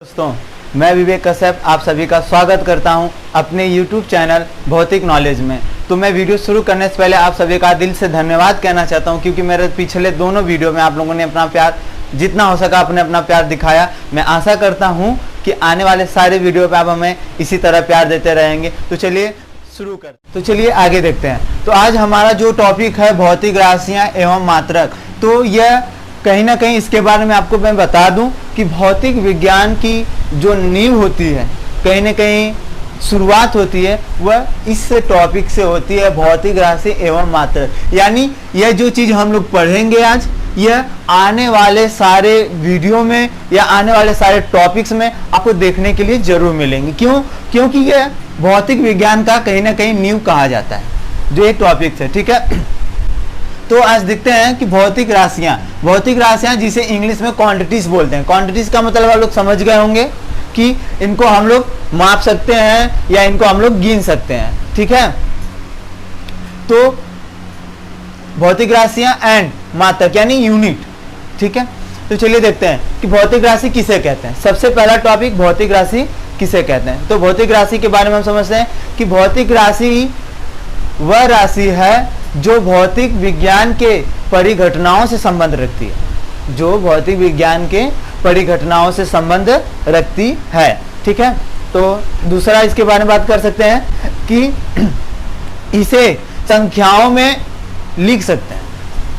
दोस्तों, मैं विवेक कश्यप आप सभी का स्वागत करता हूं अपने YouTube चैनल भौतिक नॉलेज में। तो मैं वीडियो शुरू करने से पहले आप सभी का दिल से धन्यवाद कहना चाहता हूं, क्योंकि मेरे पिछले दोनों वीडियो में आप लोगों ने अपना प्यार जितना हो सका आपने अपना प्यार दिखाया। मैं आशा करता हूं कि आने वाले सारे वीडियो पे आप हमें इसी तरह प्यार देते रहेंगे। तो चलिए शुरू कर चलिए आगे देखते हैं। तो आज हमारा जो टॉपिक है भौतिक राशियाँ एवं मात्रक, तो यह कहीं ना कहीं इसके बारे में आपको मैं बता दूं कि भौतिक विज्ञान की जो नींव होती है, कहीं ना कहीं शुरुआत होती है, वह इस टॉपिक से होती है, भौतिक राशि एवं मात्रक। यानी यह जो चीज़ हम लोग पढ़ेंगे आज, यह आने वाले सारे वीडियो में या आने वाले सारे टॉपिक्स में आपको देखने के लिए जरूर मिलेंगे। क्यों? क्योंकि यह भौतिक विज्ञान का कहीं ना कहीं नींव कहा जाता है, जो एक टॉपिक है। ठीक है, तो आज देखते हैं कि भौतिक राशियां जिसे इंग्लिश में क्वांटिटीज बोलते हैं। क्वांटिटीज का मतलब आप लोग समझ गए होंगे कि इनको हम लोग माप सकते हैं या इनको हम लोग गिन सकते हैं। ठीक है, तो भौतिक राशियां एंड मात्रक यानी यूनिट। ठीक है, तो चलिए देखते हैं कि भौतिक राशि किसे कहते हैं। सबसे पहला टॉपिक भौतिक राशि किसे कहते हैं। तो भौतिक राशि के बारे में हम समझते हैं कि भौतिक राशि वह राशि है जो भौतिक विज्ञान के परिघटनाओं से संबंध रखती है, जो भौतिक विज्ञान के परिघटनाओं से संबंध रखती है। ठीक है, तो दूसरा इसके बारे में बात कर सकते हैं कि इसे संख्याओं में लिख सकते हैं,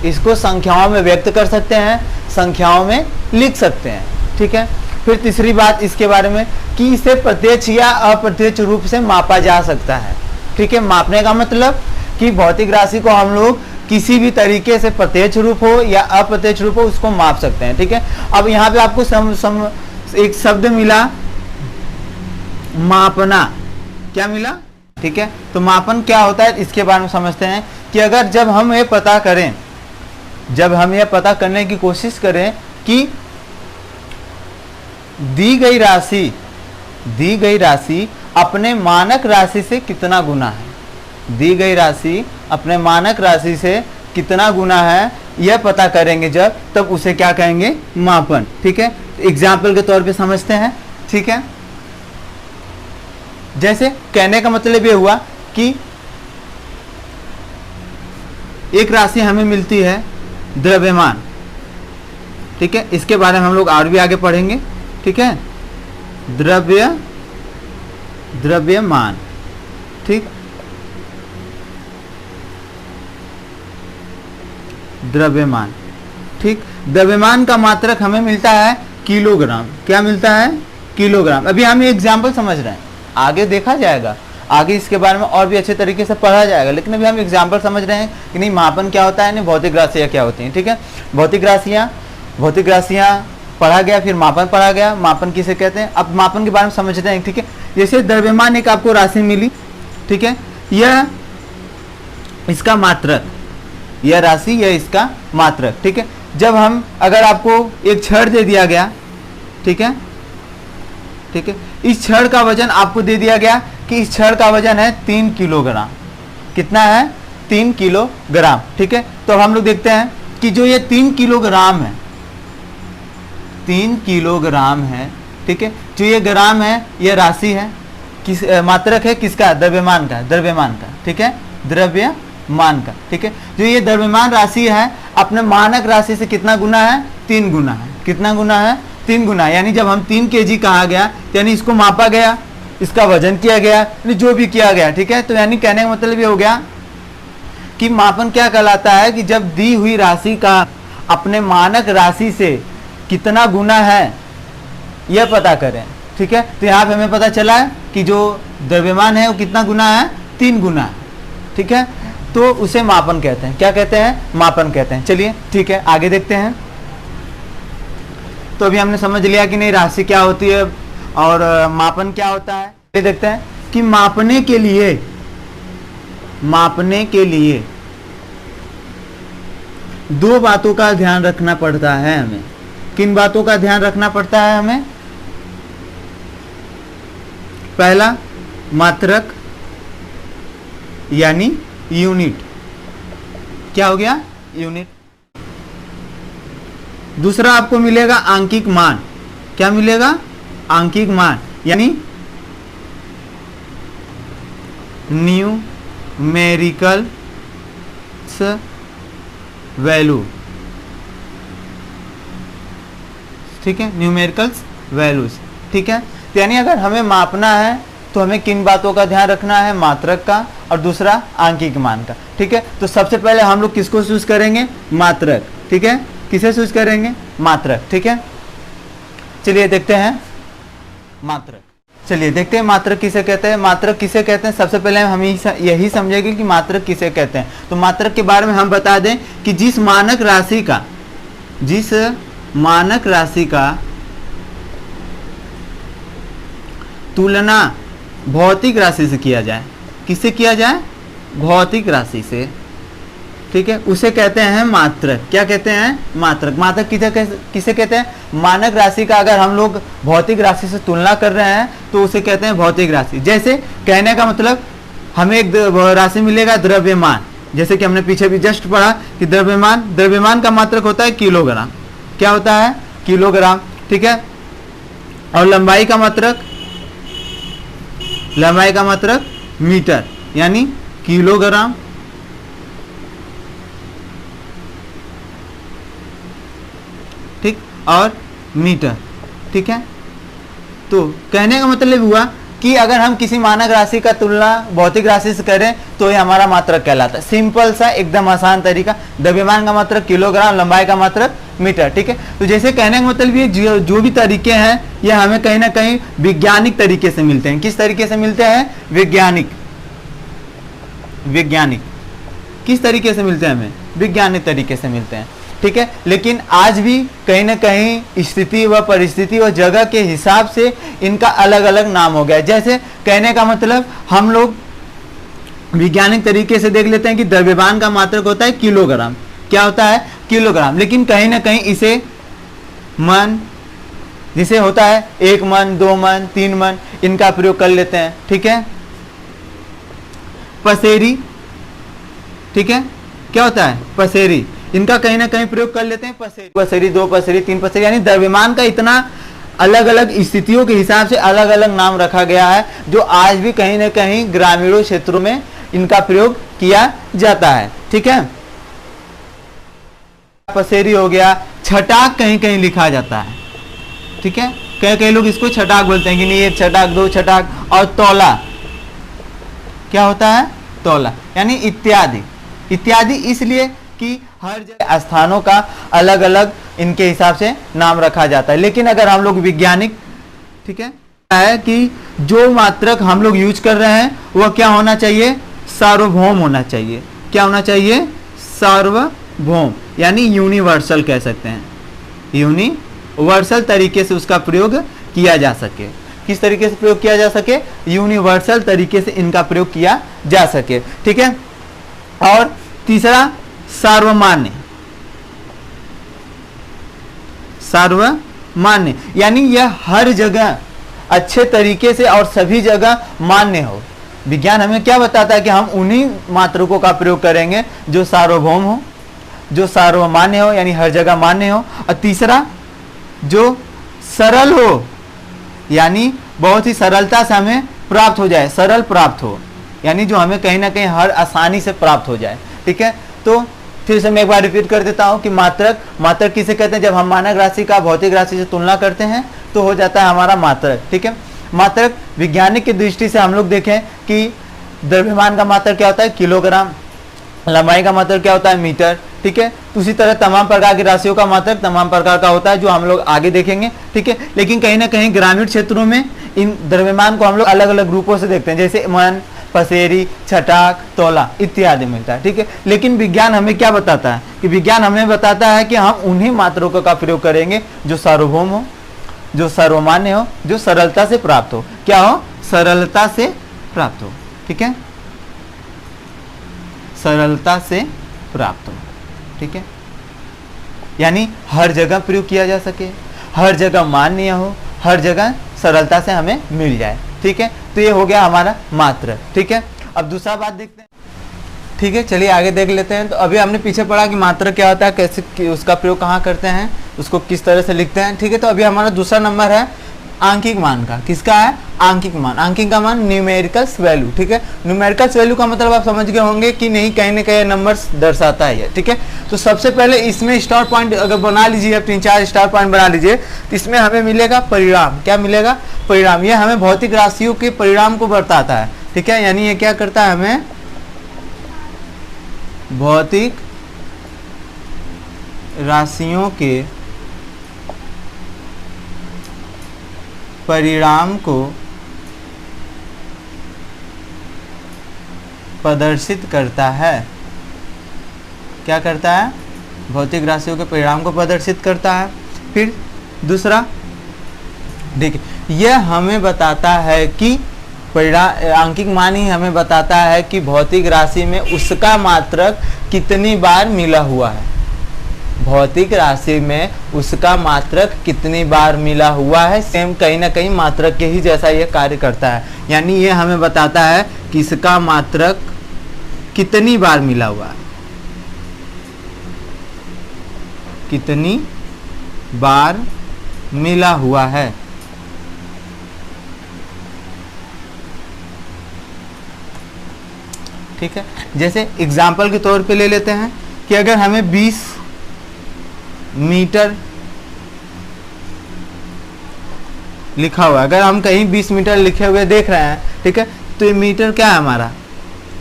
इसको संख्याओं में व्यक्त कर सकते हैं, संख्याओं में लिख सकते हैं। ठीक है, फिर तीसरी बात इसके बारे में कि इसे प्रत्यक्ष या अप्रत्यक्ष रूप से मापा जा सकता है। ठीक है, मापने का मतलब कि भौतिक राशि को हम लोग किसी भी तरीके से प्रत्यक्ष रूप हो या अप्रत्यक्ष रूप हो उसको माप सकते हैं। ठीक है, अब यहाँ पे आपको एक शब्द मिला, मापना। क्या मिला? ठीक है, तो मापन क्या होता है इसके बारे में समझते हैं कि अगर जब हम ये पता करें, जब हम ये पता करने की कोशिश करें कि दी गई राशि अपने मानक राशि से कितना गुना है, दी गई राशि अपने मानक राशि से कितना गुना है, यह पता करेंगे जब, तब उसे क्या कहेंगे? मापन। ठीक है, एग्जाम्पल के तौर पे समझते हैं। ठीक है, जैसे कहने का मतलब ये हुआ कि एक राशि हमें मिलती है द्रव्यमान। ठीक है, इसके बारे में हम लोग और भी आगे पढ़ेंगे। ठीक है, द्रव्यमान। ठीक, द्रव्यमान। ठीक, द्रव्यमान का मात्रक हमें मिलता है किलोग्राम। क्या मिलता है? किलोग्राम। अभी हम एग्जाम्पल समझ रहे हैं, आगे देखा जाएगा, आगे इसके बारे में और भी अच्छे तरीके से पढ़ा जाएगा, लेकिन अभी हम एग्जाम्पल समझ रहे हैं कि नहीं मापन क्या होता है, नहीं भौतिक राशियाँ क्या होती हैं। ठीक है, भौतिक राशियाँ पढ़ा गया, फिर मापन पढ़ा गया। मापन किसे कहते हैं, अब मापन के बारे में समझते हैं। ठीक है, जैसे द्रव्यमान एक आपको राशि मिली। ठीक है, यह इसका मात्रक, यह राशि यह इसका मात्रक। ठीक है, जब हम अगर आपको एक छड़ दे दिया गया, ठीक है, ठीक है, इस छड़ का वजन आपको दे दिया गया कि इस छड़ का वजन है 3 किलोग्राम। कितना है? 3 किलोग्राम। ठीक है, तो हम लोग देखते हैं कि जो ये 3 किलोग्राम है, 3 किलोग्राम है। ठीक है, जो ये ग्राम है यह राशि है, किस मात्रक है किसका? द्रव्यमान का। ठीक है, द्रव्यमान का। ठीक है, जो ये द्रव्यमान राशि है अपने मानक राशि से कितना गुना है? 3 गुना है। कितना गुना है? 3 गुना। यानी जब हम 3 kg कहा गया, यानी इसको मापा गया, इसका वजन किया गया, यानी जो भी किया गया। ठीक है, तो यानी कहने का मतलब ये हो गया कि मापन क्या कहलाता है कि जब दी हुई राशि का अपने मानक राशि से कितना गुना है यह पता करें। ठीक है, तो यहाँ पे हमें पता चला है कि जो द्रव्यमान है वो कितना गुना है? 3 गुना है। ठीक है, तो उसे मापन कहते हैं। क्या कहते हैं? मापन कहते हैं। चलिए ठीक है, आगे देखते हैं। तो अभी हमने समझ लिया कि नहीं राशि क्या होती है और मापन क्या होता है। ये देखते हैं कि मापने के लिए 2 बातों का ध्यान रखना पड़ता है हमें। किन बातों का ध्यान रखना पड़ता है हमें? पहला, मात्रक यानी यूनिट। क्या हो गया? यूनिट। दूसरा आपको मिलेगा आंकिक मान। क्या मिलेगा? आंकिक मान यानी न्यूमेरिकल वैल्यू, ठीक है, न्यूमेरिकल्स वैल्यूज, ठीक है। तो यानी अगर हमें मापना है तो हमें किन बातों का ध्यान रखना है, मात्रक का और दूसरा आंकिक मान का, ठीक है। तो सबसे पहले हम लोग किसको चूज करेंगे, मात्रक, ठीक है। किसे चूज करेंगे, मात्रक, ठीक है। चलिए देखते हैं मात्रक, चलिए देखते हैं मात्रक किसे कहते हैं। मात्रक किसे कहते हैं, सबसे पहले हम यही समझेंगे कि मात्रक किसे कहते हैं। तो मात्रक के बारे में हम बता दें कि जिस मानक राशि का तुलना भौतिक राशि से किया जाए, किससे किया जाए, भौतिक राशि से, ठीक है, उसे कहते हैं मात्रक। क्या कहते हैं, मात्रक। मात्रक किसे कहते हैं, मानक राशि का अगर हम लोग भौतिक राशि से तुलना कर रहे हैं तो उसे कहते हैं भौतिक राशि। जैसे कहने का मतलब हमें एक राशि मिलेगा द्रव्यमान, जैसे कि हमने पीछे भी जस्ट पढ़ा कि द्रव्यमान का मात्रक होता है किलोग्राम। क्या होता है, किलोग्राम, ठीक है। और लंबाई का मात्रक मीटर यानी किलोग्राम, ठीक, और मीटर, ठीक है। तो कहने का मतलब हुआ कि अगर हम किसी मानक राशि का तुलना भौतिक राशि से करें तो ये हमारा मात्रक कहलाता है। सिंपल सा एकदम आसान तरीका, द्रव्यमान का मात्रक किलोग्राम, लंबाई का मात्रक मीटर, ठीक है। तो जैसे कहने का मतलब ये जो भी तरीके हैं ये हमें कहीं ना कहीं वैज्ञानिक तरीके से मिलते हैं। किस तरीके से मिलते हैं, वैज्ञानिक किस तरीके से मिलते हैं, हमें वैज्ञानिक तरीके से मिलते हैं, ठीक है। लेकिन आज भी कहीं ना कहीं स्थिति व परिस्थिति व जगह के हिसाब से इनका अलग अलग नाम हो गया है। जैसे कहने का मतलब हम लोग वैज्ञानिक तरीके से देख लेते हैं कि द्रव्यमान का मात्रक होता है किलोग्राम। क्या होता है, किलोग्राम। लेकिन कहीं ना कहीं इसे मन, जिसे होता है 1 मन, 2 मन, 3 मन, इनका प्रयोग कर लेते हैं, ठीक है। पसेरी, ठीक है, क्या होता है, पसेरी, इनका कहीं ना कहीं प्रयोग कर लेते हैं। पसेरी 2 पसेरी 3 पसेरी, यानी द्रव्यमान का इतना अलग अलग स्थितियों के हिसाब से अलग अलग नाम रखा गया है, जो आज भी कहीं ना कहीं ग्रामीणों क्षेत्रों में इनका प्रयोग किया जाता है, ठीक है। पसेरी हो गया, छटाक कहीं कहीं लिखा जाता है, ठीक है, कई लोग इसको छटाक बोलते हैं कि नहीं, 1 छटाक 2 छटाक। और तौला, क्या होता है, तौला, यानी इत्यादि इसलिए कि हर जगह स्थानों का अलग अलग इनके हिसाब से नाम रखा जाता है। लेकिन अगर हम लोग वैज्ञानिक, ठीक है कि जो मात्रक हम लोग यूज कर रहे हैं वह क्या होना चाहिए, सार्वभौम होना चाहिए। क्या होना चाहिए, सार्वभौम, यानी यूनिवर्सल कह सकते हैं, यूनिवर्सल तरीके से उसका प्रयोग किया जा सके। किस तरीके से प्रयोग किया जा सके, यूनिवर्सल तरीके से इनका प्रयोग किया जा सके, ठीक है। और तीसरा सार्वमान्य, यानी यह हर जगह अच्छे तरीके से और सभी जगह मान्य हो। विज्ञान हमें क्या बताता है कि हम उन्हीं मात्रकों का प्रयोग करेंगे जो सार्वभौम हो, जो सार्वमान्य हो, यानी हर जगह मान्य हो। और तीसरा जो सरल हो, यानी बहुत ही सरलता से हमें प्राप्त हो जाए, सरल प्राप्त हो, यानी जो हमें कहीं ना कहीं हर आसानी से प्राप्त हो जाए, ठीक है। तो फिर से मैं एक बार रिपीट कर देता हूं कि मात्रक किसे कहते हैं, जब हम मानक राशि का भौतिक राशि से तुलना करते हैं तो हो जाता है हमारा मात्रक, ठीक है। मात्रक वैज्ञानिक की दृष्टि से हम लोग देखें कि द्रव्यमान का मात्रक क्या होता है, किलोग्राम, लंबाई का मात्रक क्या होता है, मीटर, ठीक है। उसी तरह तमाम प्रकार की राशियों का मात्रक तमाम प्रकार का होता है, जो हम लोग आगे देखेंगे, ठीक है। लेकिन कहीं ना कहीं ग्रामीण क्षेत्रों में इन द्रव्यमान को हम लोग अलग अलग रूपों से देखते हैं, जैसे मन, पसेरी, छटाक, तौला इत्यादि मिलता है, ठीक है। लेकिन विज्ञान हमें क्या बताता है कि विज्ञान हमें बताता है कि हम उन्हीं मात्रकों का प्रयोग करेंगे जो सार्वभौम हो, जो सर्वमान्य हो, जो सरलता से प्राप्त हो। क्या हो, सरलता से प्राप्त हो, ठीक है, सरलता से प्राप्त हो, ठीक है। यानी हर जगह प्रयोग किया जा सके, हर जगह मान्य हो, हर जगह सरलता से हमें मिल जाए, ठीक है। तो ये हो गया हमारा मात्रक, ठीक है। अब दूसरा बात देखते हैं, ठीक है, चलिए आगे देख लेते हैं। तो अभी हमने पीछे पढ़ा कि मात्रक क्या होता है, कैसे उसका प्रयोग कहाँ करते हैं, उसको किस तरह से लिखते हैं, ठीक है। तो अभी हमारा दूसरा नंबर है आंकिक मान का। किसका है? आंकिक मान। आंकिक का मान न्यूमेरिकल्स वैल्यू, ठीक है। न्यूमेरिकल्स वैल्यू का मतलब आप समझ गए होंगे कि नहीं, कहीं ना कहीं नंबर्स दर्शाता है, ठीक है। तो सबसे पहले इसमें स्टार पॉइंट अगर बना लीजिए, आप 3-4 स्टार पॉइंट बना लीजिए, तो इसमें हमें मिलेगा परिणाम। क्या मिलेगा? परिणाम। यह हमें भौतिक राशियों के परिणाम को बताता है, ठीक है। यानी ये क्या करता है? हमें भौतिक राशियों के परिणाम को प्रदर्शित करता है। क्या करता है? भौतिक राशियों के परिणाम को प्रदर्शित करता है। फिर दूसरा देखिए, यह हमें बताता है कि आंकिक मान ही हमें बताता है कि भौतिक राशि में उसका मात्रक कितनी बार मिला हुआ है। भौतिक राशि में उसका मात्रक कितनी बार मिला हुआ है। सेम कहीं ना कहीं मात्रक के ही जैसा यह कार्य करता है। यानी ये हमें बताता है कि इसका मात्रक कितनी बार मिला हुआ है, कितनी बार मिला हुआ है। ठीक है। जैसे एग्जाम्पल के तौर पे ले लेते हैं कि अगर हमें 20 मीटर लिखा हुआ है, अगर हम कहीं 20 मीटर लिखे हुए देख रहे हैं, ठीक है, तो ये मीटर क्या है? हमारा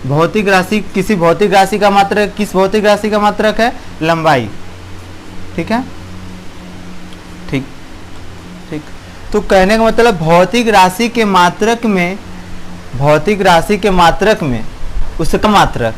भौतिक राशि, किसी भौतिक राशि का मात्रक, किस भौतिक राशि का मात्रक है? लंबाई, ठीक है। ठीक ठीक। तो कहने का मतलब भौतिक राशि के मात्रक में, भौतिक राशि के मात्रक में उसका मात्रक,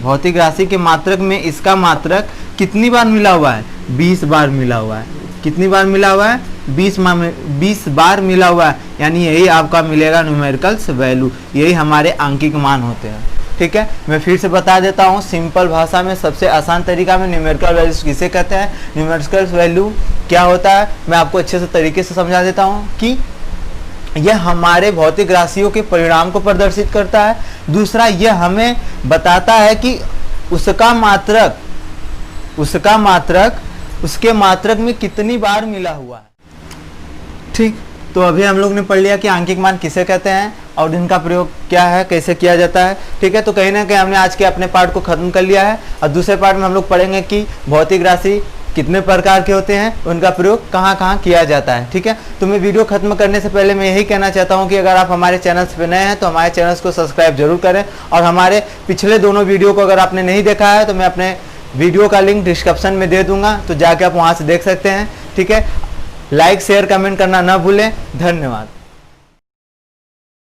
भौतिक राशि के मात्रक में इसका मात्रक कितनी बार मिला हुआ है? 20 बार मिला हुआ है। कितनी बार मिला हुआ है? 20 बार मिला हुआ है। यानी यही आपका मिलेगा न्यूमेरिकल्स वैल्यू, यही हमारे आंकिक मान होते हैं, ठीक है। मैं फिर से बता देता हूँ सिंपल भाषा में, सबसे आसान तरीका में, न्यूमेरिकल वैल्यूज किसे कहते हैं, न्यूमेरिकल वैल्यू क्या होता है, मैं आपको अच्छे से तरीके से समझा देता हूँ कि यह हमारे भौतिक राशियों के परिणाम को प्रदर्शित करता है। दूसरा, यह हमें बताता है कि उसका मात्रक उसके मात्रक में कितनी बार मिला हुआ है। ठीक। तो अभी हम लोग ने पढ़ लिया कि आंकिक मान किसे कहते हैं और इनका प्रयोग क्या है, कैसे किया जाता है, ठीक है। तो कहीं ना कहीं हमने आज के अपने पार्ट को खत्म कर लिया है और दूसरे पार्ट में हम लोग पढ़ेंगे कि भौतिक राशि कितने प्रकार के होते हैं, उनका प्रयोग कहाँ कहाँ किया जाता है, ठीक है। तो मैं वीडियो खत्म करने से पहले मैं यही कहना चाहता हूँ कि अगर आप हमारे चैनल्स पे नए हैं तो हमारे चैनल्स को सब्सक्राइब जरूर करें, और हमारे पिछले दोनों वीडियो को अगर आपने नहीं देखा है तो मैं अपने वीडियो का लिंक डिस्क्रिप्शन में दे दूंगा, तो जाके आप वहाँ से देख सकते हैं, ठीक है। लाइक शेयर कमेंट करना ना भूलें। धन्यवाद।